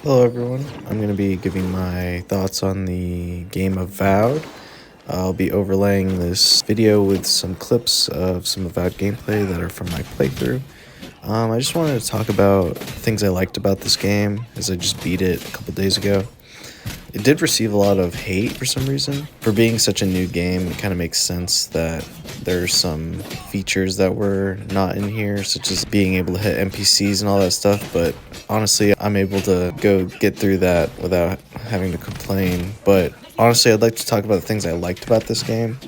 Hello everyone, I'm going to be giving my thoughts on the game Avowed. I'll be overlaying this video with some clips of some Avowed gameplay that are from my playthrough. I just wanted to talk about things I liked about this game as I just beat it a couple days ago. It did receive a lot of hate for some reason. For being such a new game, it kind of makes sense that there's some features that were not in here, such as being able to hit NPCs and all that stuff, but honestly, I'm able to go get through that without having to complain. But honestly, I'd like to talk about the things I liked about this game.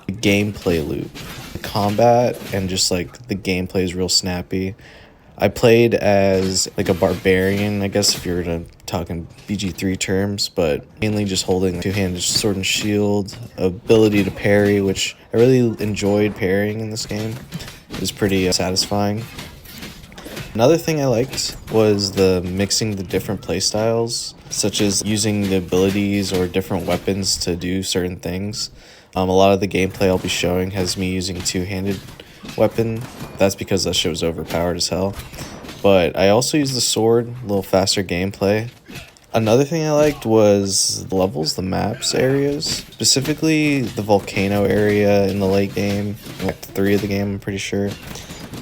The gameplay loop, the combat, and just like the gameplay is real snappy. I played as like a barbarian, I guess if you were to talk in BG3 terms, but mainly just holding a two-handed sword and shield, ability to parry, which I really enjoyed parrying in this game. It was pretty satisfying. Another thing I liked was the mixing the different playstyles, such as using the abilities or different weapons to do certain things. A lot of the gameplay I'll be showing has me using two-handed weapon. That's because that show's overpowered as hell. But I also use the sword, a little faster gameplay. Another thing I liked was the levels, the maps areas, specifically the volcano area in the late game, Act 3 of the game, I'm pretty sure.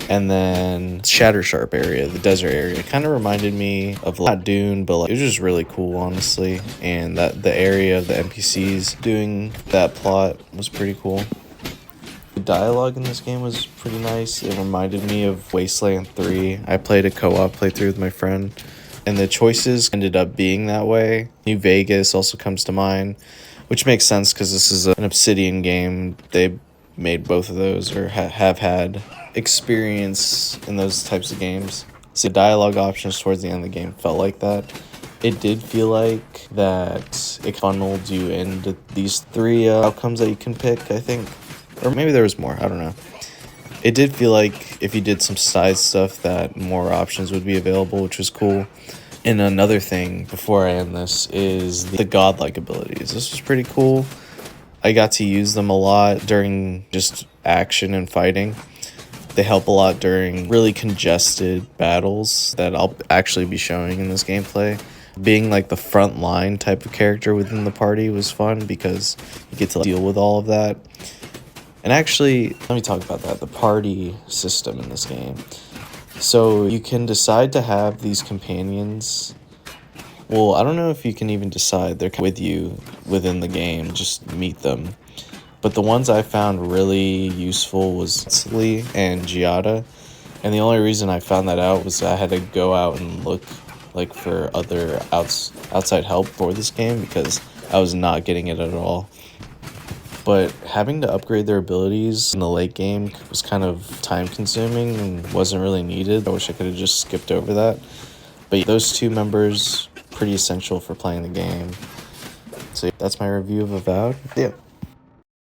And then Shatter Sharp area, the desert area. It kind of reminded me of not Dune, but like, it was just really cool, honestly. And that the area of the NPCs doing that plot was pretty cool. The dialogue in this game was pretty nice. It reminded me of Wasteland 3. I played a co-op playthrough with my friend, and the choices ended up being that way. New Vegas also comes to mind, which makes sense because this is an Obsidian game. They made both of those or have had experience in those types of games. So the dialogue options towards the end of the game felt like that. It did feel like that it funneled you into these three outcomes that you can pick, I think. Or maybe there was more, I don't know. It did feel like if you did some side stuff that more options would be available, which was cool. And another thing before I end this is the godlike abilities. This was pretty cool. I got to use them a lot during just action and fighting. They help a lot during really congested battles that I'll actually be showing in this gameplay. Being like the front line type of character within the party was fun because you get to deal with all of that. And actually, let me talk about that, the party system in this game. So you can decide to have these companions. Well, I don't know if you can even decide. They're with you within the game, just meet them. But the ones I found really useful was Lee and Giada. And the only reason I found that out was I had to go out and look like for other outside help for this game because I was not getting it at all. But having to upgrade their abilities in the late game was kind of time consuming and wasn't really needed. I wish I could have just skipped over that. But those two members, pretty essential for playing the game. So that's my review of Avowed. Yeah.